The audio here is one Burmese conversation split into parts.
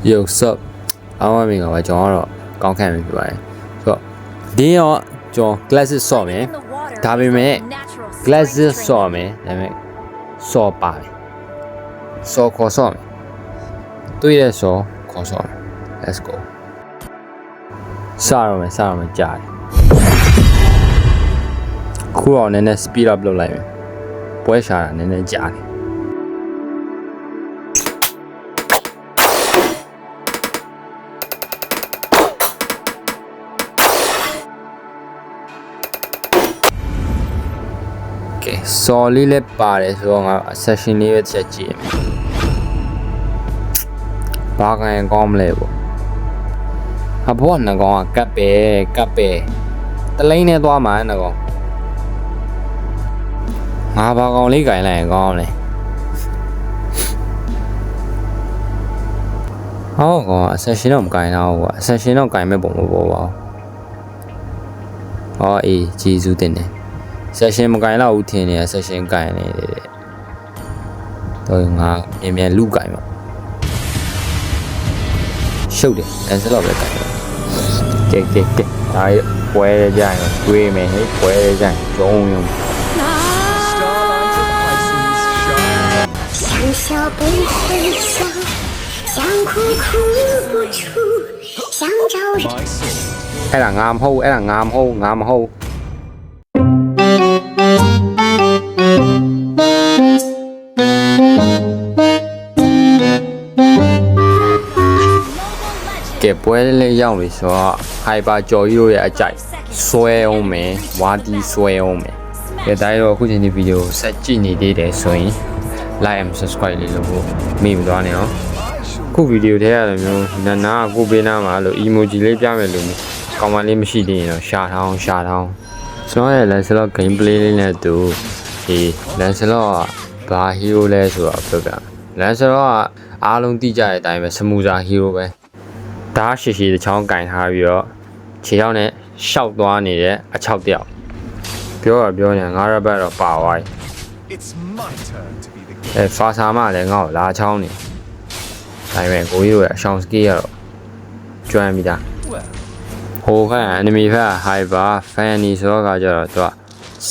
Yo sup အားမမင်္ဂလာပါကျွန်တော်ကတော့ကောင်းခံပြီဖြစ်ပါတယ်ဆိုတော့ဒီရောကျွန်တော် glasses ဆော့မယ်ဒါပေမဲ့ glasses ဆော့မယ်ဒါပေမဲ့ဆော့ပါတယ်ဆော့ခေါ်ဆော့မယ်တွေ့ရဆော့ခေါ်ဆော့မယ် let's go စရမယ်ကြားတယ်ခုတော့နည်းနည်း speed up လုပ်လိုက်မယ်ပွဲရှာတာနည်းနည်းကြားတယ်စော်လေးလည်းပါတယ်ဆိုတော့ငါ session လေးပဲချက်ကြည့်ဘာကံကောင်းမလဲပေါ့အဘောကငကောင်ကကပ်ပဲတလိမ့်နဲ့သွားမှာငကောင်ငါဘာကောင်လေးကင်လိုက်ရင်ကောင်းလဲဟောကောင် session တော့မကင်တော့ဘူးကွာ session တော့ကင်မဲ့ပုံမပေါ်ပါဘူးဟောအေးဂျေဇူးတင်တယ်session မကင်တော့ဘူးထင်နေရ session ကင်နေတယ်တော့ငါမြန်လူကင်ပါရှုပ်တယ်အဲစတော့ပဲကင်ပါကဲဒါပွဲကြရင်တွေးမယ်ဟဲ့ပွဲကြရင်ကျုံရုံ像笑不会笑像哭不出像找人အဲ့ဒါငါမဟုတ်ကဲပွဲလေးရောက်ပြီဆိုတော့ Hyper ကျော်ကြီးတို့ရဲ့အကြိုက်ဆွဲအောင်မယ်ဝါတီဆွဲအောင်မယ်ကဲဒါရောအခုချိန်ဒီဗီဒီယိုဆက်ကြည့်နေသေးတယ်ဆိုရင် like and subscribe လေးလုပ်ဖို့မိမသွားနဲ့နော်ခုဗီဒီယိုထဲရတယ်မျိုးနာကိုပေးနာမှာလို့ emoji လေးပြမယ်လို့ကောင်းမလေးမရှိသေးရင်တော့ရှာထောင်းကျွန်တော်ရဲ့ Lancelot gameplay လေးနဲ့တူဒီ Lancelot ကဘာ hero လဲဆိုတော့ပြောပြ Lancelot ကအားလုံးသိကြတဲ့အတိုင်းပဲ smoother hero ပဲဒါရှိတစ်ချောင်းကင်ထားပြီးတော့ခြေထောက်နဲ့ရှောက်သွားနေတဲ့အချောက်တယောက်ပြောနေငါရဘတ်တော့ပါသွားပြီဖာစာမလည်းငါ့ကိုလာချောင်းနေဒါပေမဲ့ကိုကြီးတို့ရဲ့အရှောင်းစကီးကတော့ကျွမ်းပြီးသားဟိုဖက် enemy ဖက် hyper fanny ဆိုတော့ကကြတော့သူက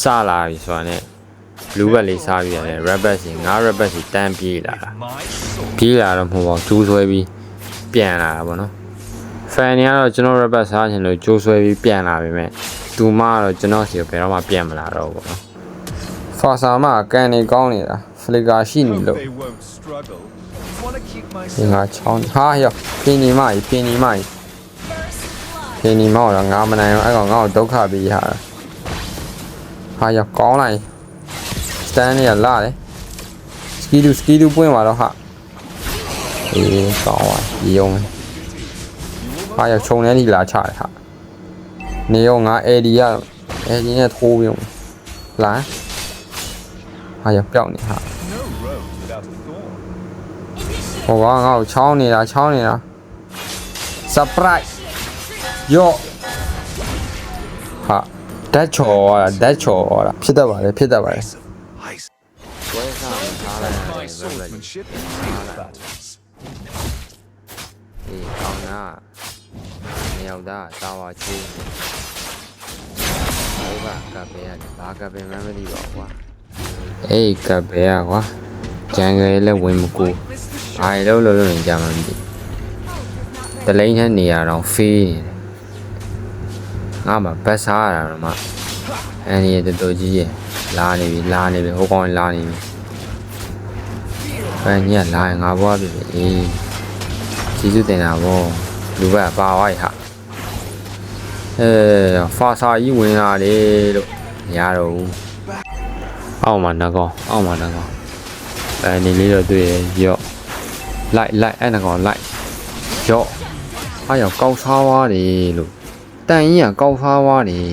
စလာပြီဆိုတာနဲ့ blue ဘက်လေးစားပြီးရတယ် rabbit စီငါ rabbit စီတန်းပြေးလာတော့မဟုတ်ပါဘူးကျိုးဆွဲပြီးပြန်လာတာပေါ့နော် fanny ကတော့ကျွန်တော် rabbit စားချင်လို့ကျိုးဆွဲပြီးပြန်လာပြီမဲ့သူမကတော့ကျွန်တော်စီကိုဘယ်တော့မှပြန်မလာတော့ဘူးပေါ့နော်ဖာစာမကန်နေကောင်းနေတာ flicker ရှိနေလို့ဒီငါချောင်းဟာရောဖင်းနေမတော့ငါမနိုင်ဘူးအဲ့ကောင်ငါ့ကိုဒုက္ခပေးရတာဟာရောကောင်းလိုက် stand နေရလာတယ် ski တူပွင့်သွားတော့ဟာအေးကောင်းပါဒီယုံဟာရောခြုံနေလိလာချတယ်ဟာနေရောငါ AD နဲ့ထိုးပြုံးလာဟာရောပျောက်နေဟာဟိုကငါ့ကိုချောင်းနေတာ surprise ယောဟာဓာတ်ချော်တာဖြစ်တတ်ပါလေပွဲစားထားလိုက်အေးကောင်းနာနေရောက်တာတာဝါချိုးဟိုကကပ်ပဲရတယ်ဘာကပ်ပဲမှမသိပါဘူးကွာအေးကပ်ပဲရကွာကြံကြဲလည်းဝင်မကူဘာလို့နေကြမှမသိတလိမ့်နဲ့နေရတော့ဖေးနေတယ်ငါမှဘတ်စားရတာတော့မှအဲ့ဒီတော်ကြီးရလာနေပြီဟိုကောင်လာနေပြီဘယ်ညက်လာရင်ငါဘွားပြီအေးကျေးဇူးတင်တာဗောလူဘက်ပါဝိုက်ဟာဖာစာကြီးဝင်လာတယ်လို့မရတော့ဘူးအောက်မှာငကောင်နေလေးတော့တွေ့ရရော့လိုက်အဲ့ငကောင်လိုက်ရော့အားရောက်ကောက်စားသွားတယ်လို့တန်ကြီးကကောက်စားသွားတယ်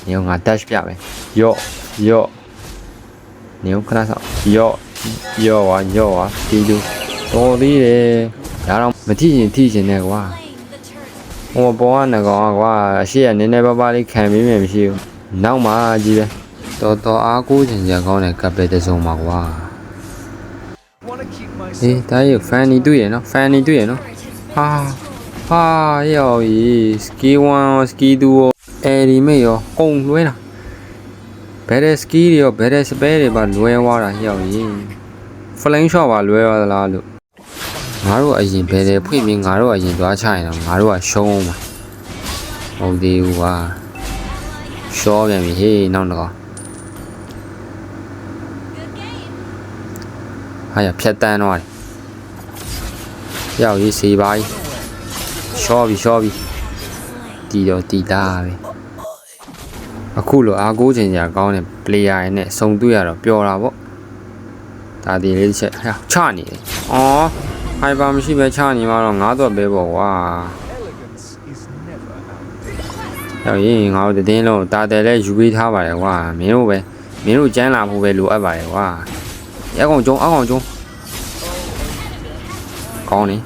နေငါ dash ပြမယ်ရော့နေခဏဆောက်ရော့ဝါတီလူတော်သေးတယ်ဒါတော့မထိချင်နဲ့ကွာဟိုပေါ်ကငကောင်ကွာအရှိကနည်းနည်းပါးပါးလေးခံပြီးမြင်မရှိဘူးနောက်မှကြီးပဲတော်အားကိုးချင်ကြကောင်းတဲ့ကပ်ပဲတစုံပါကွာအေးဒါရုပ် fanny တွေ့ရနော် ဟာယောီစကီ1စကီ2အဲဒီမေရောအုံလွဲတာဘယ်တဲ့စကီတွေရောဘယ်တဲ့စပဲတွေပါလွဲသွားတာယောီဖလိန်ရှော့ပါလွဲသွားသလားလို့ငါတို့အရင်ဘယ်တဲ့ဖွင့်ပြီးငါတို့အရင်သွားချရင်တော့ငါတို့ကရှုံးအောင်ပါဟုတ်သေးဘူးကွာရှော့ပြန်ပြီဟေးနောက်တော့ဟာရဖြတ်တန်းသွားတယ်ယောက်ကြီးစေပါကြီးရှော့ပြီတီတော့တီတာပဲအခုလိုအားကိုးချင်ကြကောင်းတဲ့ player နဲ့စုံတွေ့ရတော့ပျော်တာပေါ့ဒါဒီလေးတစ်ချက်ဟာချနေတယ်အော်ဟိုင်ပါမရှိပဲချနေမှာတော့ငါတော့ပဲပေါ့ကွာယောက်ကြီးငါတို့တင်းလုံးတာတယ်လဲယူပေးထားပါတယ်ကွာမင်းတို့ကျန်းလာဖို့ပဲလိုအပ်ပါတယ်ကွာအကောင်ကျုံကောင်းနေ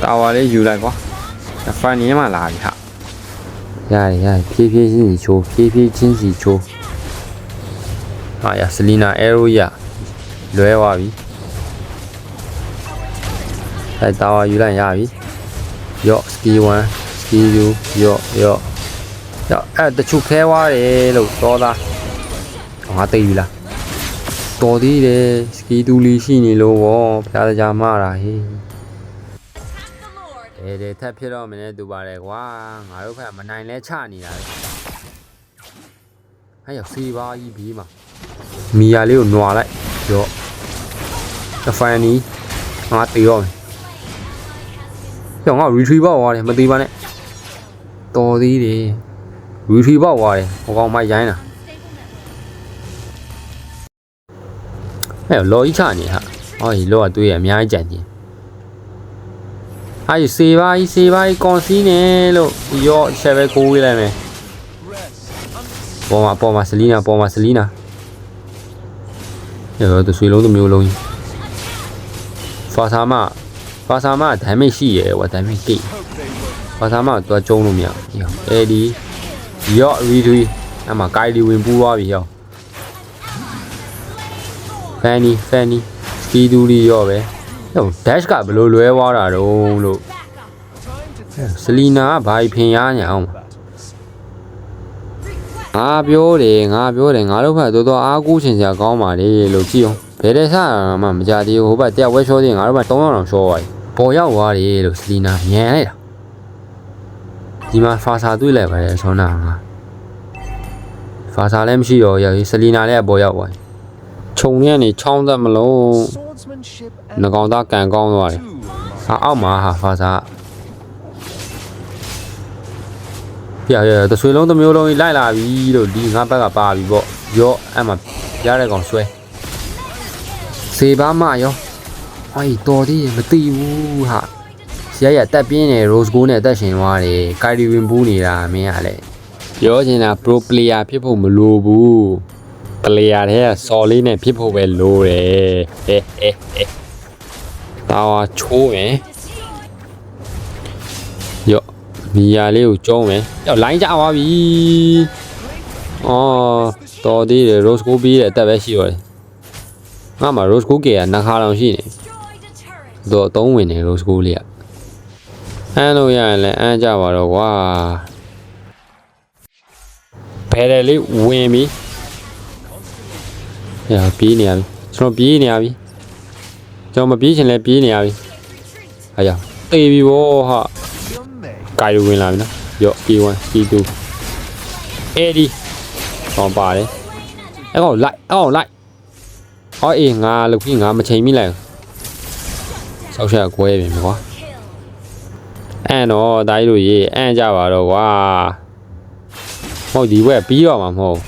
တာဝါလေးယူလိုက်ကွာဖိုင်နေမှလာပြီဟာရတယ်ဖြည်းချင်းစီချိုးဟာရဆလီနာအဲရိုရလွဲသွားပြီအဲတာဝါယူလိုက်ရပြီယော့စကီ1စကီ2ယော့အဲတချို့ခဲသွားတယ်လို့သောသားငါသိပြီလားတော်သေးတယ်စကီ2လေးရှိနေလို့ဗောဖျားကြမှားတာဟေးတဲ့ထပ်ဖြစ်တော့မင်းနဲ့တူပါတယ်ကွာငါတို့ဖက်မနိုင်လဲချနေတာလေဟဲ့ရောက်စီပါကြီးပြီးမှာမီယာလေးကိုနွာလိုက်ရော့တဖိုင်နီငါတေးရောမယ်ကြောင်ငါ retrieve ပေါက်သွားတယ်မသေးပါနဲ့တော်သေးတယ် retrieve ပေါက်သွားတယ်ဟိုကောင်မရိုင်းတာဟဲ့လော်ကြီးချနေဟာဟောဒီလော်ကတွေးရအများကြီးကြံနေဟာစေးပါကြီးကွန်စီးနေလို့ရော့ချက်ပဲကိုးဝေးလိုက်မယ်ပေါ်မှာဆလီနာရောသူဆွေလုံးတစ်မျိုးလုံးကြီးဖာသာမဒိုင်မိတ်ရှိရဲကွာဒိုင်မိတ်ကိဖာသာမတော့ကျုံလို့မရအဲဒီရော့ရီထွီအမကိုင်လီဝင်ပူးသွားပြီရောဖန်နီစကီဒူလီရော့ပဲဟို dash ကဘယ်လိုလွဲသွားတာတုံးလို့ဆလီနာကဘာဖင်ရညာအောင်ငါပြောတယ်ငါတို့ဖက်တော်အားကိုးချင်စရာကောင်းပါလေလို့ကြည့်အောင်ဘယ်တဲ့ဆာမှမကြသေးဘူးဟိုဘက်တရားဝဲချောသေးငါတို့ဘက်300တောင်ချောသွားပြီပေါ်ရောက်သွားတယ်လို့ဆလီနာမြန်လိုက်တာဒီမှာဖာစာတွေ့လိုက်ပါတယ်ဆောနာငါဖာစာလည်းမရှိတော့ရဆလီနာလည်းပေါ်ရောက်သွားခြုံထဲကနေချောင်းသက်မလုံးငကောင်သားကန်ကောင်းသွားတယ်ဟာအောက်မှာဟာဖာစာပြရတဆွေလုံးတစ်မျိုးလုံးကြီးလိုက်လာပြီလို့ဒီငါဘက်ကပါပြီပေါ့ရော့အဲ့မှာရတဲ့ကောင်ဆွဲစေပါမရောဟိုတော်သေးမသိဘူးဟာဆရာရတက်ပြင်းနေ Rose Gold နဲ့တက်ရှင်သွားတယ်ကိုင်ရီဝင်ပူးနေတာမင်းကလည်းပြောချင်တာ pro player ဖြစ်ဖို့မလိုဘူး player တဲ့စော်လေးနဲ့ဖြစ်ဖို့ပဲလိုတယ်တာဝါချိုးမယ်ရော့မီယာလေးကိုကျုံးမယ်။လိုင်းကြသွားပြီ။အော်တော်သေးတယ် Rose Gold ပြီးတဲ့အသက်ပဲရှိရတယ်။ငါမှ Rose Gold ကနှစ်ခါတောင်ရှိနေ။တော့3ဝင်နေ Rose Gold လေးက။အန်းလို့ရရင်လည်းအန်းကြပါတော့ကွာ။ဘယ်တယ်လေးဝင်ပြီ။ညာပြေးနေရပြီ။ကျွန်တော်ပြေးနေရပြီ။ကျွန်တော်မပြေးချင်လဲပြေးနေရပြီ။ဟာရတေးပြီဗောဟာ။ကိုင်ဝင်လာပြီနော်ရော့ P1 P2 အဲဒီဟောပါတယ်အဲ့ကောင်လိုက်ဟောအေးငါလုတ်ပြီးငါမချိန်မိလိုက်ဆောက်ချက်ကွဲပြင်ပြီကွာအဲ့တော့ဒါကြီးတို့ရေးအံ့ကြပါတော့ကွာမဟုတ်ဒီဘက်ပြီးတော့မှာမဟုတ်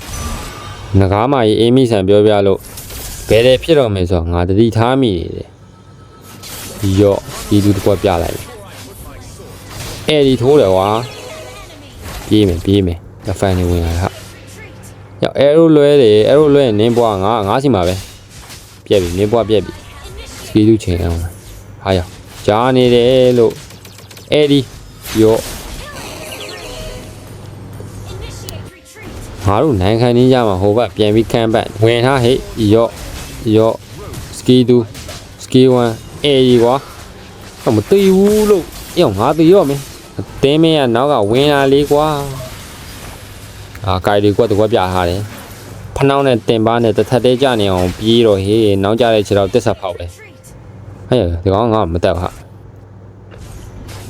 ငကားမကြီးအေးမိဆန်ပြောပြလို့ဘယ်တဲ့ဖြစ်တော့မယ်ဆိုတော့ငါတတိထားမိနေတယ်ရော့ဒီလူတစ်ခွက်ပြလိုက်အဲဒီထိုးတယ်ကွာပြေးမယ်ဒဖန်နေဝင်လာဟာရောက်အဲရိုလွဲနင်းပွားငါစီမှာပဲပြက်ပြီနင်းပွားပြက်ပြီစကီလူချိန်အောင်ဟာရောက်ကြားနေတယ်လို့အဲဒီရော့ငါတို့နိုင်ခံနေကြမှာဟိုဘက်ပြန်ပြီးခန့်ပတ်ဝင်ထားဟဲ့ရော့စကီ2စကီ1အဲဒီကွာ မသိဘူးလို့အေးငါသိရောမင်းတင်းမင်းကနောက်ကဝင်လာလေကွာကိုင်တွေကွက်တကွက်ပြထားတယ်ဖနှောင်းနဲ့တင်ပါနဲ့တစ်ထက်သေးကြနေအောင်ပြေးတော့ဟေးနောက်ကြတဲ့ခြေတော့တက်ဆက်ဖောက်ပဲဟဲ့ဒီကောင်ကမတက်ဟာ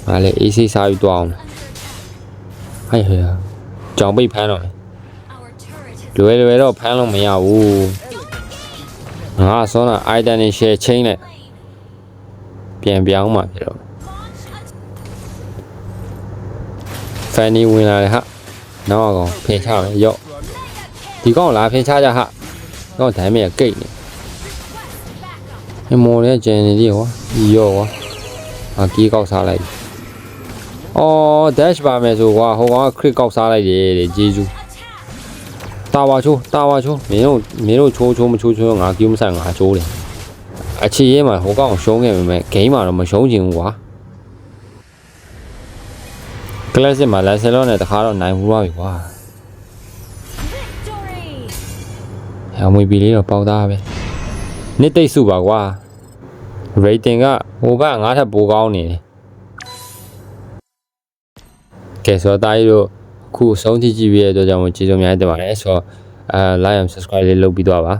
ငါလည်းအေးစိစားပြီးတော့အောင်ဟဲ့ကြောင်ပိတ်ဖမ်းတော့လွယ်တော့ဖမ်းလို့မရဘူးငါဆောနာအိုင်တန်နဲ့ share ချင်းနဲ့ပြန်ပြောင်းမှဖြစ်တော့ဖန်နီဝင်လာတယ်ဟာနောက်ကောင်ဖင်ချမယ်ရော့ဒီကောင်လာဖင်ချကြဟာတော့ဒိုင်းမဲ့ကိတ်နေမော်နဲ့ကျန်နေသေးဟောရော့ဟောကြီးကောက်စားလိုက်အော် dash ပါမယ်ဆိုကွာဟိုကောင်က crit ကောက်စားလိုက်တယ်တဲ့ဂျေဇူးတာဝါချိုးမင်းတို့ချိုးမချိုးငါကျူးမဆန်ငါချိုးတယ်အချီရဲမှာဟိုကောင်ရှုံးခဲ့ပေမဲ့ဂိမ်းမှာတော့မရှုံးချင်ဘူးကွာကလပ်စစ်မှာလက်ဆယ်လောနဲ့တခါတော့နိုင်ဘူးသွားပြီကွာအမွေပီလေးတော့ပေါက်သားပဲနှစ်သိပ်စုပါကွာ rating ကဟိုဘကငါးထပ်ပိုကောင်းနေတယ်ကဲဆိုတော့တားရီတို့အခုဆုံးထိကြည့်ပြီးရတဲ့အတွက်ကြောင့်ကျေးဇူးအများကြီးတင်ပါတယ်ဆိုတော့like and subscribe လေးလုပ်ပြီးတော့ပါ